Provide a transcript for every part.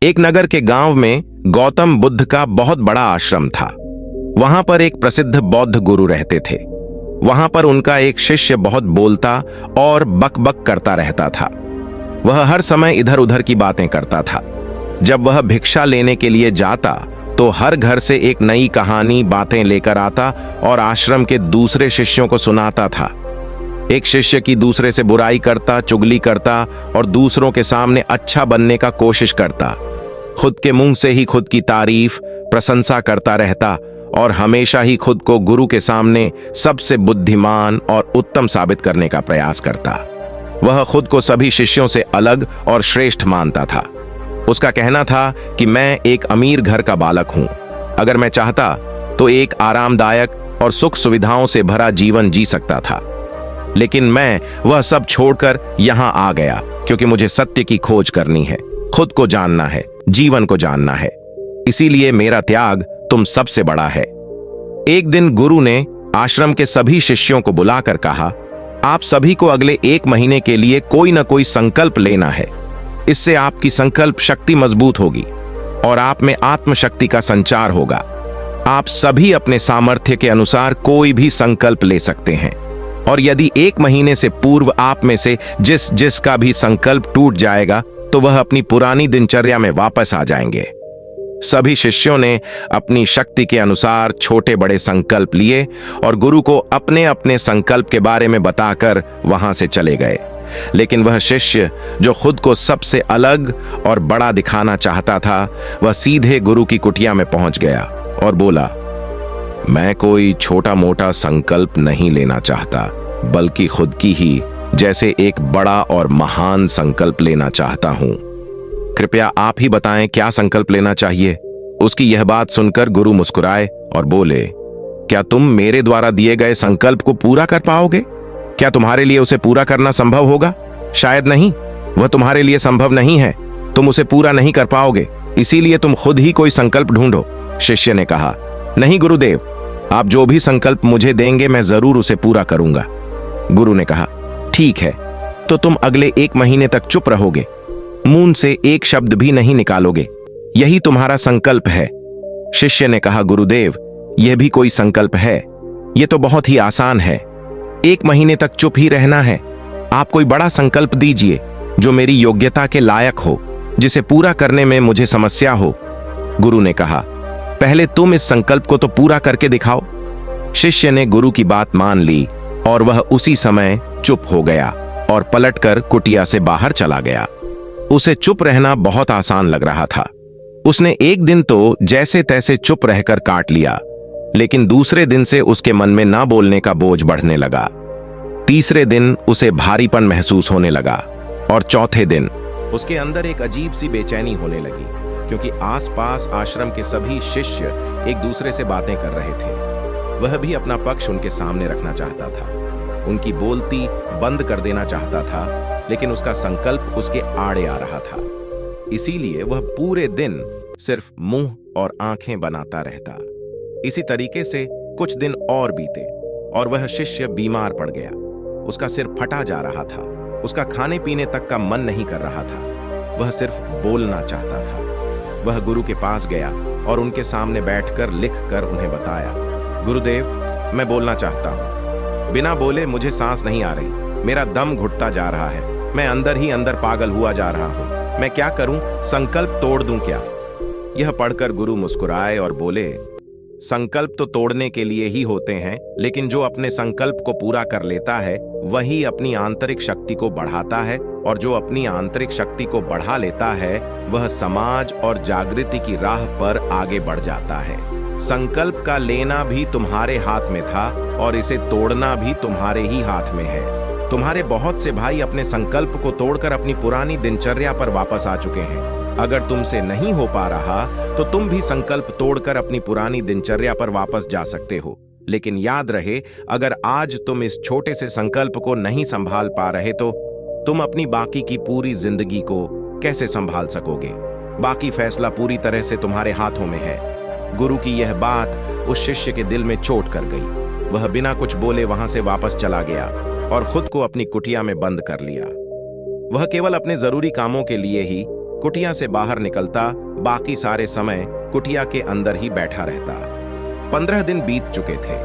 एक नगर के गांव में गौतम बुद्ध का बहुत बड़ा आश्रम था। वहां पर एक प्रसिद्ध बौद्ध गुरु रहते थे। वहां पर उनका एक शिष्य बहुत बोलता और बकबक करता रहता था। वह हर समय इधर उधर की बातें करता था। जब वह भिक्षा लेने के लिए जाता तो हर घर से एक नई कहानी बातें लेकर आता और आश्रम के दूसरे शिष्यों को सुनाता था। एक शिष्य की दूसरे से बुराई करता, चुगली करता और दूसरों के सामने अच्छा बनने का कोशिश करता। खुद के मुंह से ही खुद की तारीफ, प्रशंसा करता रहता और हमेशा ही खुद को गुरु के सामने सबसे बुद्धिमान और उत्तम साबित करने का प्रयास करता। वह खुद को सभी शिष्यों से अलग और श्रेष्ठ मानता था। उसका कहना था कि मैं एक अमीर घर का बालक हूं। अगर मैं चाहता तो एक आरामदायक और सुख सुविधाओं से भरा जीवन जी सकता था, लेकिन मैं वह सब छोड़कर यहां आ गया क्योंकि मुझे सत्य की खोज करनी है, खुद को जानना है, जीवन को जानना है। इसीलिए मेरा त्याग तुम सबसे बड़ा है। एक दिन गुरु ने आश्रम के सभी शिष्यों को बुलाकर कहा, आप सभी को अगले 1 महीने के लिए कोई ना कोई संकल्प लेना है। इससे आपकी संकल्प शक्ति मजबूत होगी और आप में आत्मशक्ति का संचार होगा। आप सभी अपने सामर्थ्य के अनुसार कोई भी संकल्प ले सकते हैं और यदि 1 महीने से पूर्व आप में से जिसका भी संकल्प टूट जाएगा तो वह अपनी पुरानी दिनचर्या में वापस आ जाएंगे। सभी शिष्यों ने अपनी शक्ति के अनुसार छोटे बड़े संकल्प लिए और गुरु को अपने अपने संकल्प के बारे में बताकर वहां से चले गए। लेकिन वह शिष्य जो खुद को सबसे अलग और बड़ा दिखाना चाहता था, वह सीधे गुरु की कुटिया में पहुंच गया और बोला, मैं कोई छोटा मोटा संकल्प नहीं लेना चाहता, बल्कि खुद की ही जैसे एक बड़ा और महान संकल्प लेना चाहता हूं। कृपया आप ही बताएं क्या संकल्प लेना चाहिए। उसकी यह बात सुनकर गुरु मुस्कुराए और बोले, क्या तुम मेरे द्वारा दिए गए संकल्प को पूरा कर पाओगे? क्या तुम्हारे लिए उसे पूरा करना संभव होगा? शायद नहीं। वह तुम्हारे लिए संभव नहीं है। तुम उसे पूरा नहीं कर पाओगे, इसीलिए तुम खुद ही कोई संकल्प ढूंढो। शिष्य ने कहा, नहीं गुरुदेव, आप जो भी संकल्प मुझे देंगे मैं जरूर उसे पूरा करूंगा। गुरु ने कहा, ठीक है, तो तुम अगले 1 महीने तक चुप रहोगे, मुंह से एक शब्द भी नहीं निकालोगे। यही तुम्हारा संकल्प है। शिष्य ने कहा, गुरुदेव, यह भी कोई संकल्प है? यह तो बहुत ही आसान है। 1 महीने तक चुप ही रहना है। आप कोई बड़ा संकल्प दीजिए जो मेरी योग्यता के लायक हो, जिसे पूरा करने में मुझे समस्या हो। गुरु ने कहा, पहले तुम इस संकल्प को तो पूरा करके दिखाओ। शिष्य ने गुरु की बात मान ली और वह उसी समय चुप हो गया और पलटकर कुटिया से बाहर चला गया। उसे चुप रहना बहुत आसान लग रहा था। उसने एक दिन तो जैसे तैसे चुप रहकर काट लिया, लेकिन दूसरे दिन से उसके मन में ना बोलने का बोझ बढ़ने लगा। तीसरे दिन उसे भारीपन महसूस होने लगा और चौथे दिन उसके अंदर एक अजीब सी बेचैनी होने लगी, क्योंकि आसपास आश्रम के सभी शिष्य एक दूसरे से बातें कर रहे थे। वह भी अपना पक्ष उनके सामने रखना चाहता था, उनकी बोलती बंद कर देना चाहता था, लेकिन उसका संकल्प उसके आड़े आ रहा था। इसीलिए वह पूरे दिन सिर्फ मुंह और आंखें बनाता रहता। इसी तरीके से कुछ दिन और बीते और वह शिष्य बीमार पड़ गया। उसका सिर फटा जा रहा था। उसका खाने पीने तक का मन नहीं कर रहा था। वह सिर्फ बोलना चाहता था। वह गुरु के पास गया और उनके सामने बैठकर लिखकर उन्हें बताया, गुरुदेव, मैं बोलना चाहता हूं। बिना बोले मुझे सांस नहीं आ रही। मेरा दम घुटता जा रहा है। मैं अंदर ही अंदर पागल हुआ जा रहा हूं। मैं क्या करूं? संकल्प तोड़ दूं क्या? यह पढ़कर गुरु मुस्कुराए और बोले, संकल्प तो तोड़ने के लिए ही होते हैं, लेकिन जो अपने संकल्प को पूरा कर लेता है वही अपनी आंतरिक शक्ति को बढ़ाता है, और जो अपनी आंतरिक शक्ति को बढ़ा लेता है वह समाज और जागृति की राह पर आगे बढ़ जाता है। संकल्प का लेना भी तुम्हारे हाथ में था और इसे तोड़ना भी तुम्हारे ही हाथ में है। तुम्हारे बहुत से भाई अपने संकल्प को तोड़कर अपनी पुरानी दिनचर्या पर वापस आ चुके हैं। अगर तुमसे नहीं हो पा रहा तो तुम भी संकल्प तोड़कर अपनी पुरानी दिनचर्या पर वापस जा सकते हो। लेकिन याद रहे, अगर आज तुम इस छोटे से संकल्प को नहीं संभाल पा रहे तो तुम अपनी बाकी की पूरी जिंदगी को कैसे संभाल सकोगे? बाकी फैसला पूरी तरह से तुम्हारे हाथों में है। गुरु की यह बात उस शिष्य के दिल में चोट कर गई। वह बिना कुछ बोले वहां से वापस चला गया और खुद को अपनी कुटिया में बंद कर लिया। वह केवल अपने जरूरी कामों के लिए ही कुटिया से बाहर निकलता, बाकी सारे समय कुटिया के अंदर ही बैठा रहता। 15 दिन बीत चुके थे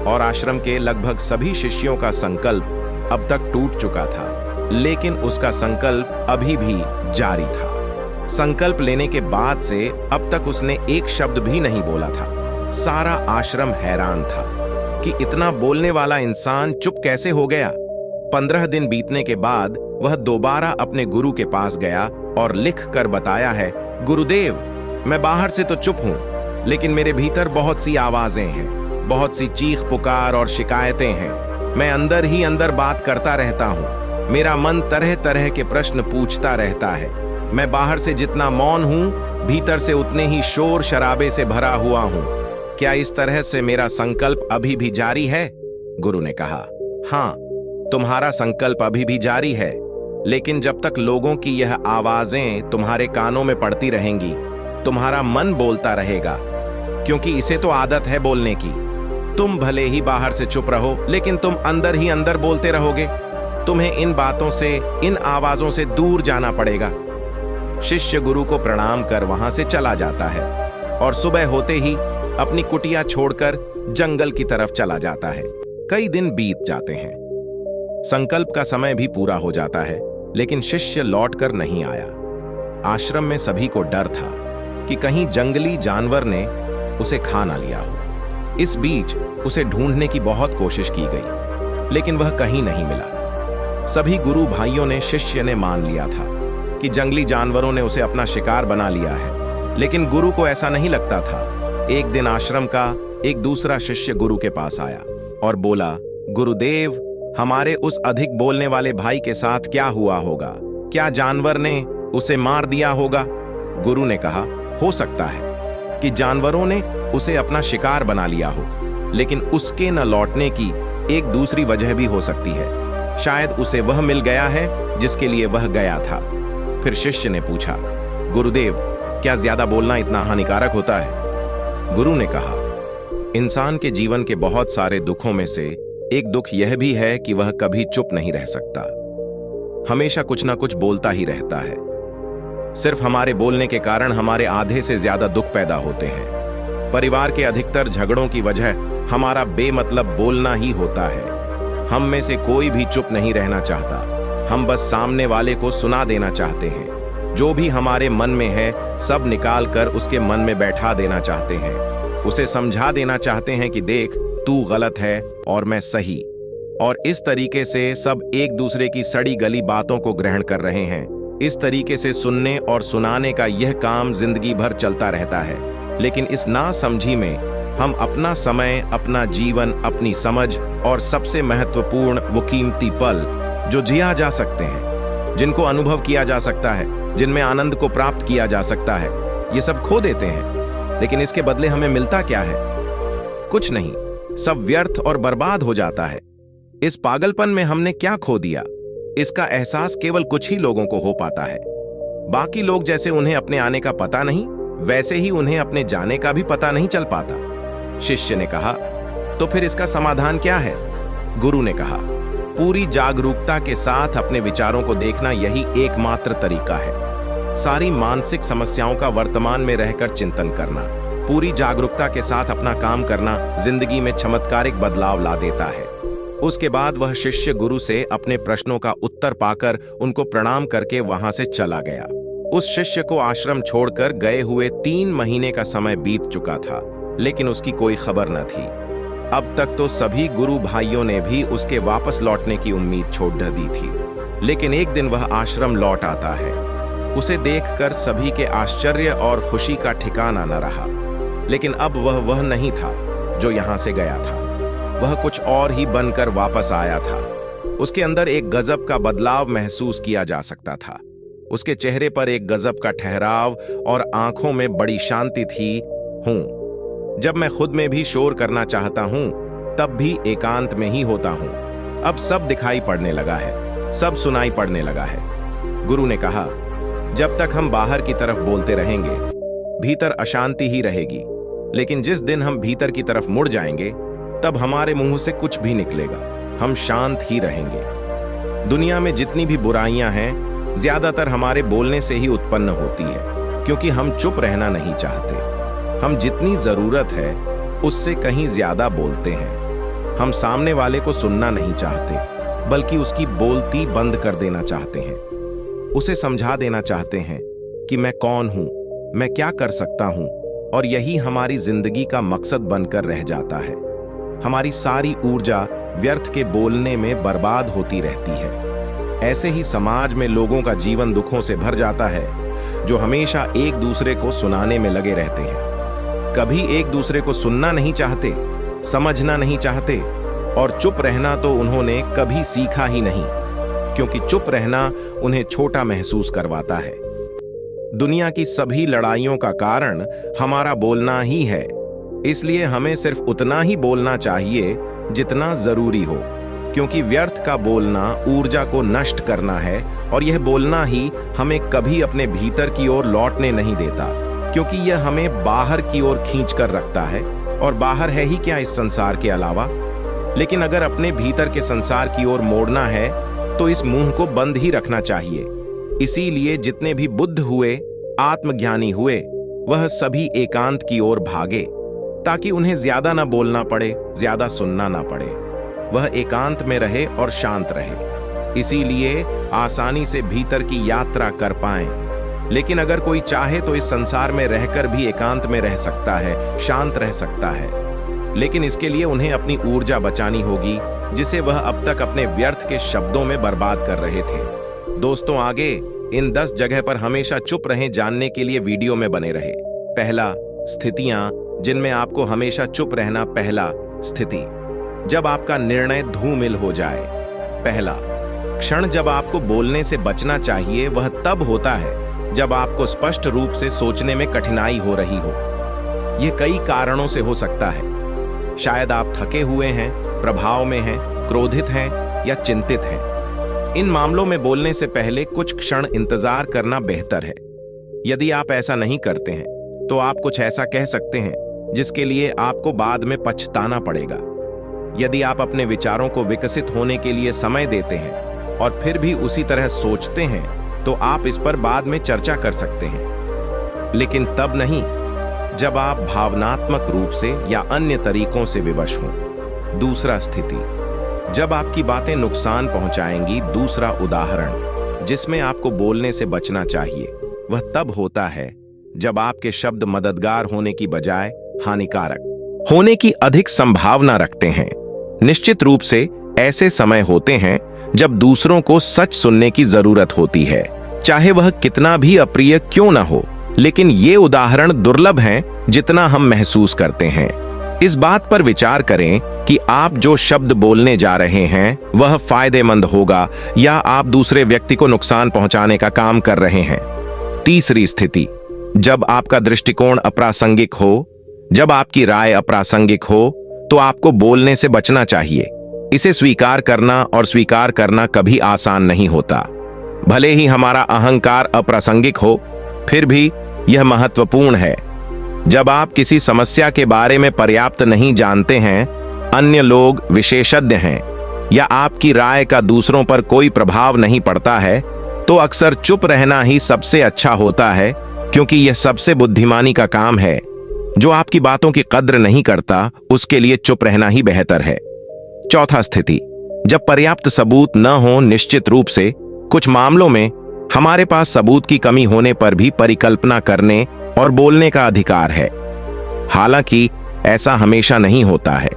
और आश्रम के लगभग सभी शिष्यों का संकल्प अब तक टूट चुका था, लेकिन उसका संकल्प अभी भी जारी था। संकल्प लेने के बाद से अब तक उसने एक शब्द भी नहीं बोला था। सारा आश्रम हैरान था कि इतना बोलने वाला इंसान चुप कैसे हो गया। 15 दिन बीतने के बाद वह दोबारा अपने गुरु के पास गया और लिख कर बताया है, गुरुदेव, मैं बाहर से तो चुप हूं, लेकिन मेरे भीतर बहुत सी आवाजें हैं, बहुत सी चीख पुकार और शिकायतें हैं। मैं अंदर ही अंदर बात करता रहता हूं। मेरा मन तरह तरह के प्रश्न पूछता रहता है। मैं बाहर से जितना मौन हूं, भीतर से उतने ही शोर शराबे से भरा हुआ हूं। क्या इस तरह से मेरा संकल्प अभी भी जारी है? गुरु ने कहा, हाँ, तुम्हारा संकल्प अभी भी जारी है, लेकिन जब तक लोगों की यह आवाजें तुम्हारे कानों में पड़ती रहेंगी, तुम्हारा मन बोलता रहेगा, क्योंकि इसे तो आदत है बोलने की। तुम भले ही बाहर से चुप रहो, लेकिन तुम अंदर ही अंदर बोलते रहोगे। तुम्हें इन बातों से, इन आवाजों से दूर जाना पड़ेगा। शिष्य गुरु को प्रणाम कर वहां से चला जाता है और सुबह होते ही अपनी कुटिया छोड़कर जंगल की तरफ चला जाता है। कई दिन बीत जाते हैं। संकल्प का समय भी पूरा हो जाता है, लेकिन शिष्य लौटकर नहीं आया। आश्रम में सभी को डर था कि कहीं जंगली जानवर ने उसे खा ना लिया हो। इस बीच उसे ढूंढने की बहुत कोशिश की गई, लेकिन वह कहीं नहीं मिला। सभी गुरु भाइयों ने, शिष्य ने मान लिया था कि जंगली जानवरों ने उसे अपना शिकार बना लिया है, लेकिन गुरु को ऐसा नहीं लगता था। एक दिन आश्रम का एक दूसरा शिष्य गुरु के पास आया और बोला, गुरुदेव, हमारे उस अधिक बोलने वाले भाई के साथ क्या हुआ होगा? क्या जानवर ने उसे मार दिया होगा? गुरु ने कहा, हो सकता है कि जानवरों ने उसे अपना शिकार बना लिया हो, लेकिन उसके न लौटने की एक दूसरी वजह भी हो सकती है। शायद उसे वह मिल गया है जिसके लिए वह गया था। फिर शिष्य ने पूछा, गुरुदेव, क्या ज्यादा बोलना इतना हानिकारक होता है? गुरु ने कहा, इंसान के जीवन के बहुत सारे दुखों में से एक दुख यह भी है कि वह कभी चुप नहीं रह सकता। हमेशा कुछ ना कुछ बोलता ही रहता है। सिर्फ हमारे बोलने के कारण हमारे आधे से ज्यादा दुख पैदा होते हैं। परिवार के अधिकतर झगड़ों की वजह हमारा बेमतलब बोलना ही होता है। हम में से कोई भी चुप नहीं रहना चाहता। हम बस सामने वाले को सुना देना चाहते हैं। जो भी हमारे मन में है सब निकाल कर उसके मन में बैठा देना चाहते हैं। उसे समझा देना चाहते हैं कि देख, तू गलत है और मैं सही। और इस तरीके से सब एक दूसरे की सड़ी गली बातों को ग्रहण कर रहे हैं। इस तरीके से सुनने और सुनाने का यह काम जिंदगी भर चलता रहता है। लेकिन इस नासमझी में हम अपना समय, अपना जीवन, अपनी समझ और सबसे महत्वपूर्ण वो कीमती पल जो जिया जा सकते हैं, जिनको अनुभव किया जा सकता है, जिनमें आनंद को प्राप्त किया जा सकता है, ये सब खो देते हैं। लेकिन इसके बदले हमें मिलता क्या है? कुछ नहीं, सब व्यर्थ और बर्बाद हो जाता है। इस पागलपन में हमने क्या खो दिया, इसका एहसास केवल कुछ ही लोगों को हो पाता है। बाकी लोग जैसे उन्हें अपने आने का पता नहीं, वैसे ही उन्हें अपने जाने का भी पता नहीं चल पाता। शिष्य ने कहा, तो फिर इसका समाधान क्या है? गुरु ने कहा, पूरी जागरूकता के साथ अपने विचारों को देखना यही एकमात्र तरीका है। सारी मानसिक समस्याओं का वर्तमान में रहकर चिंतन करना, पूरी जागरूकता के साथ अपना काम करना जिंदगी में चमत्कारिक बदलाव ला देता है। उसके बाद वह शिष्य गुरु से अपने प्रश्नों का उत्तर पाकर उनको प्रणाम करके वहां से चला गया। उस शिष्य को आश्रम छोड़कर गए हुए 3 महीने का समय बीत चुका था, लेकिन उसकी कोई खबर न थी। अब तक तो सभी गुरु भाइयों ने भी उसके वापस लौटने की उम्मीद छोड़ दी थी, लेकिन एक दिन वह आश्रम लौट आता है। उसे देखकर सभी के आश्चर्य और खुशी का ठिकाना न रहा। लेकिन अब वह नहीं था जो यहां से गया था। वह कुछ और ही बनकर वापस आया था। उसके अंदर एक गजब का बदलाव महसूस किया जा सकता था। उसके चेहरे पर एक गजब का ठहराव और आंखों में बड़ी शांति थी। जब मैं खुद में भी शोर करना चाहता हूं, तब भी एकांत में ही होता हूं। अब सब दिखाई पड़ने लगा है, सब सुनाई पड़ने लगा है। गुरु ने कहा, जब तक हम बाहर की तरफ बोलते रहेंगे, भीतर अशांति ही रहेगी। लेकिन जिस दिन हम भीतर की तरफ मुड़ जाएंगे, तब हमारे मुंह से कुछ भी निकलेगा, हम शांत ही रहेंगे। दुनिया में जितनी भी बुराइयां हैं, ज्यादातर हमारे बोलने से ही उत्पन्न होती है, क्योंकि हम चुप रहना नहीं चाहते। हम जितनी जरूरत है उससे कहीं ज्यादा बोलते हैं। हम सामने वाले को सुनना नहीं चाहते, बल्कि उसकी बोलती बंद कर देना चाहते हैं। उसे समझा देना चाहते हैं कि मैं कौन हूं, मैं क्या कर सकता हूं, और यही हमारी जिंदगी का मकसद बनकर रह जाता है। हमारी सारी ऊर्जा व्यर्थ के बोलने में बर्बाद होती रहती है। ऐसे ही समाज में लोगों का जीवन दुखों से भर जाता है, जो हमेशा एक दूसरे को सुनाने में लगे रहते हैं। कभी एक दूसरे को सुनना नहीं चाहते, समझना नहीं चाहते, और चुप रहना तो उन्होंने कभी सीखा ही नहीं, क्योंकि चुप रहना उन्हें छोटा महसूस करवाता है। दुनिया की सभी लड़ाइयों का कारण हमारा बोलना ही है, इसलिए हमें सिर्फ उतना ही बोलना चाहिए जितना जरूरी हो, क्योंकि व्यर्थ का बोलना ऊर्जा को नष्ट करना है, और यह बोलना ही हमें कभी अपने भीतर की ओर लौटने नहीं देता, क्योंकि यह हमें बाहर की ओर खींच कर रखता है, और बाहर है ही क्या इस संसार के अलावा। लेकिन अगर अपने भीतर के संसार की ओर मोड़ना है तो इस मुंह को बंद ही रखना चाहिए। इसीलिए जितने भी बुद्ध हुए, आत्मज्ञानी हुए, वह सभी एकांत की ओर भागे, ताकि उन्हें ज्यादा ना बोलना पड़े, ज्यादा सुनना ना पड़े। वह एकांत में रहे और शांत रहे, इसीलिए आसानी से भीतर की यात्रा कर पाएं। लेकिन अगर कोई चाहे तो इस संसार में रहकर भी एकांत में रह सकता है, शांत रह सकता है, लेकिन इसके लिए उन्हें अपनी ऊर्जा बचानी होगी, जिसे वह अब तक अपने व्यर्थ के शब्दों में बर्बाद कर रहे थे। दोस्तों, आगे इन 10 जगह पर हमेशा चुप रहें जानने के लिए वीडियो में बने रहे। पहला, स्थितियां जिनमें आपको हमेशा चुप रहना। पहला, स्थिति जब आपका निर्णय धूमिल हो जाए। पहला क्षण जब आपको बोलने से बचना चाहिए, वह तब होता है जब आपको स्पष्ट रूप से सोचने में कठिनाई हो रही हो। यह कई कारणों से हो सकता है। शायद आप थके हुए हैं, प्रभाव में हैं, क्रोधित हैं या चिंतित हैं। इन मामलों में बोलने से पहले कुछ क्षण इंतजार करना बेहतर है। यदि आप ऐसा नहीं करते हैं तो आप कुछ ऐसा कह सकते हैं जिसके लिए आपको बाद में पछताना पड़ेगा। यदि आप अपने विचारों को विकसित होने के लिए समय देते हैं और फिर भी उसी तरह सोचते हैं, तो आप इस पर बाद में चर्चा कर सकते हैं, लेकिन तब नहीं जब आप भावनात्मक रूप से या अन्य तरीकों से विवश हों। दूसरा, स्थिति जब आपकी बातें नुकसान पहुंचाएंगी। दूसरा उदाहरण जिसमें आपको बोलने से बचना चाहिए, वह तब होता है जब आपके शब्द मददगार होने की बजाय हानिकारक होने की अधिक संभावना रखते हैं। निश्चित रूप से ऐसे समय होते हैं जब दूसरों को सच सुनने की जरूरत होती है, चाहे वह कितना भी अप्रिय क्यों ना हो। लेकिन ये उदाहरण दुर्लभ हैं जितना हम महसूस करते हैं। इस बात पर विचार करें कि आप जो शब्द बोलने जा रहे हैं वह फायदेमंद होगा या आप दूसरे व्यक्ति को नुकसान पहुंचाने का काम कर रहे हैं। तीसरी स्थिति जब आपका दृष्टिकोण अप्रासंगिक हो, जब आपकी राय अप्रासंगिक हो, तो आपको बोलने से बचना चाहिए। इसे स्वीकार करना और स्वीकार करना कभी आसान नहीं होता। भले ही हमारा अहंकार अप्रासंगिक हो, फिर भी यह महत्वपूर्ण है। जब आप किसी समस्या के बारे में पर्याप्त नहीं जानते हैं, अन्य लोग विशेषज्ञ हैं, या आपकी राय का दूसरों पर कोई प्रभाव नहीं पड़ता है, तो अक्सर चुप रहना ही सबसे अच्छा होता है, क्योंकि यह सबसे बुद्धिमानी का काम है। जो आपकी बातों की कद्र नहीं करता, उसके लिए चुप रहना ही बेहतर है। चौथा, स्थिति जब पर्याप्त सबूत न हो। निश्चित रूप से कुछ मामलों में हमारे पास सबूत की कमी होने पर भी परिकल्पना करने और बोलने का अधिकार है। हालांकि ऐसा हमेशा नहीं होता है।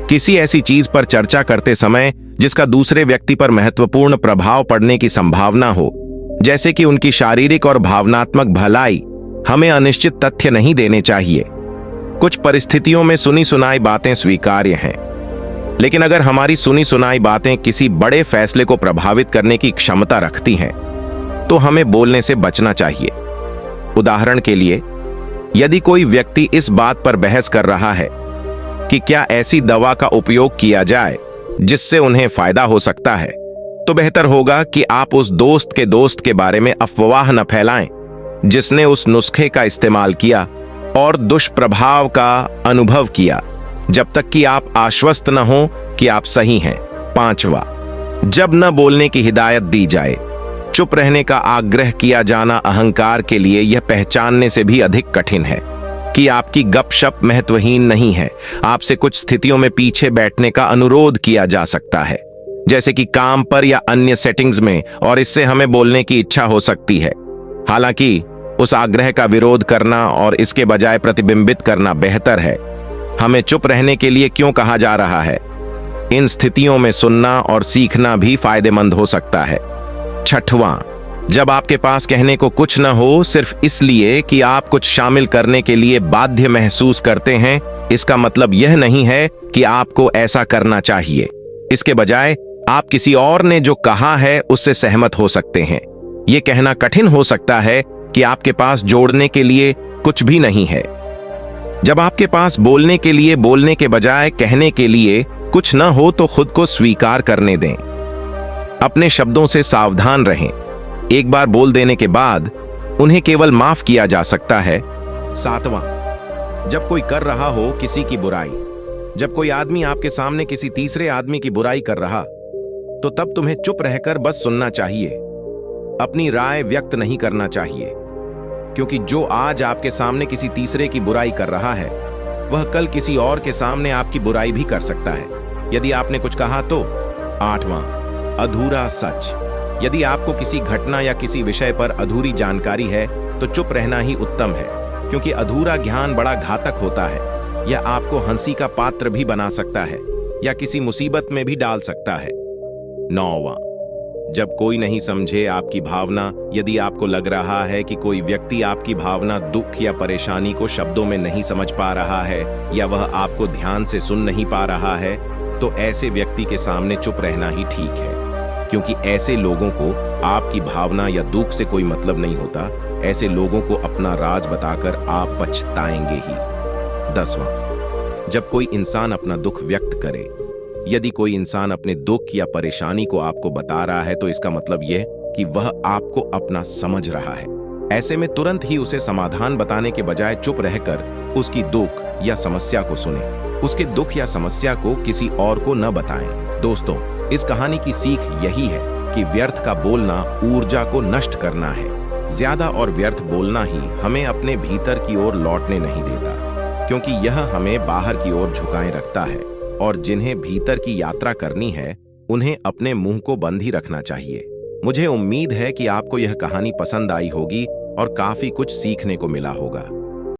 किसी ऐसी चीज पर चर्चा करते समय जिसका दूसरे व्यक्ति पर महत्वपूर्ण प्रभाव पड़ने की संभावना हो, जैसे कि उनकी शारीरिक और भावनात्मक भलाई, हमें अनिश्चित तथ्य नहीं देने चाहिए। कुछ परिस्थितियों में सुनी सुनाई बातें स्वीकार्य हैं, लेकिन अगर हमारी सुनी सुनाई बातें किसी बड़े फैसले को प्रभावित करने की क्षमता रखती हैं, तो हमें बोलने से बचना चाहिए। उदाहरण के लिए, यदि कोई व्यक्ति इस बात पर बहस कर रहा है कि क्या ऐसी दवा का उपयोग किया जाए जिससे उन्हें फायदा हो सकता है, तो बेहतर होगा कि आप उस दोस्त के बारे में अफवाह न फैलाएं जिसने उस नुस्खे का इस्तेमाल किया और दुष्प्रभाव का अनुभव किया, जब तक कि आप आश्वस्त न हो कि आप सही हैं। पांचवा, जब न बोलने की हिदायत दी जाए। चुप रहने का आग्रह किया जाना अहंकार के लिए यह पहचानने से भी अधिक कठिन है कि आपकी गपशप महत्वहीन नहीं है। आपसे कुछ स्थितियों में पीछे बैठने का अनुरोध किया जा सकता है, जैसे कि काम पर या अन्य सेटिंग्स में, और इससे हमें बोलने की इच्छा हो सकती है। हालांकि उस आग्रह का विरोध करना और इसके बजाय प्रतिबिंबित करना बेहतर है। हमें चुप रहने के लिए क्यों कहा जा रहा है? इन स्थितियों में सुनना और सीखना भी फायदेमंद हो सकता है। छठवां, जब आपके पास कहने को कुछ न हो सिर्फ इसलिए कि आप कुछ शामिल करने के लिए बाध्य महसूस करते हैं, इसका मतलब यह नहीं है कि आपको ऐसा करना चाहिए। इसके बजाय आप किसी और ने जो कहा है उससे सहमत हो सकते हैं। यह कहना कठिन हो सकता है कि आपके पास जोड़ने के लिए कुछ भी नहीं है। जब आपके पास बोलने के लिए बोलने के बजाय कहने के लिए कुछ न हो तो खुद को स्वीकार करने दें। अपने शब्दों से सावधान रहें। एक बार बोल देने के बाद उन्हें केवल माफ किया जा सकता है। सातवां, जब कोई कर रहा हो किसी की बुराई, जब कोई आदमी आपके सामने किसी तीसरे आदमी की बुराई कर रहा, तो तब तुम्हें चुप रहकर बस सुनना चाहिए। अपनी राय व्यक्त नहीं करना चाहिए, क्योंकि जो आज आपके सामने किसी तीसरे की बुराई कर रहा है वह कल किसी और के सामने आपकी बुराई भी कर सकता है यदि आपने कुछ कहा तो। आठवां, अधूरा सच। यदि आपको किसी घटना या किसी विषय पर अधूरी जानकारी है तो चुप रहना ही उत्तम है, क्योंकि अधूरा ज्ञान बड़ा घातक होता है। यह आपको हंसी का पात्र भी बना सकता है या किसी मुसीबत में भी डाल सकता है। नौवां, जब कोई नहीं समझे आपकी भावना, यदि आपको लग रहा है कि कोई व्यक्ति आपकी भावना, दुख या परेशानी को शब्दों में नहीं समझ पा रहा है या वह आपको ध्यान से सुन नहीं पा रहा है, तो ऐसे व्यक्ति के सामने चुप रहना ही ठीक है, क्योंकि ऐसे लोगों को आपकी भावना या दुख से कोई मतलब नहीं होता। ऐसे लोगों को अपना राज बताकर आप पछताएंगे ही। 10वां, जब कोई इंसान अपना दुख व्यक्त करे, यदि कोई इंसान अपने दुख या परेशानी को आपको बता रहा है तो इसका मतलब यह कि वह आपको अपना समझ रहा है। ऐसे में तुरंत ही उसे समाधान बताने के बजाय चुप रहकर उसकी दुख या समस्या को सुने। उसके दुख या समस्या को किसी और को न बताएं। दोस्तों, इस कहानी की सीख यही है कि व्यर्थ का बोलना ऊर्जा को नष्ट करना है। ज्यादा और व्यर्थ बोलना ही हमें अपने भीतर की ओर लौटने नहीं देता, क्योंकि यह हमें बाहर की ओर झुकाए रखता है, और जिन्हें भीतर की यात्रा करनी है उन्हें अपने मुंह को बंद ही रखना चाहिए। मुझे उम्मीद है कि आपको यह कहानी पसंद आई होगी और काफी कुछ सीखने को मिला होगा।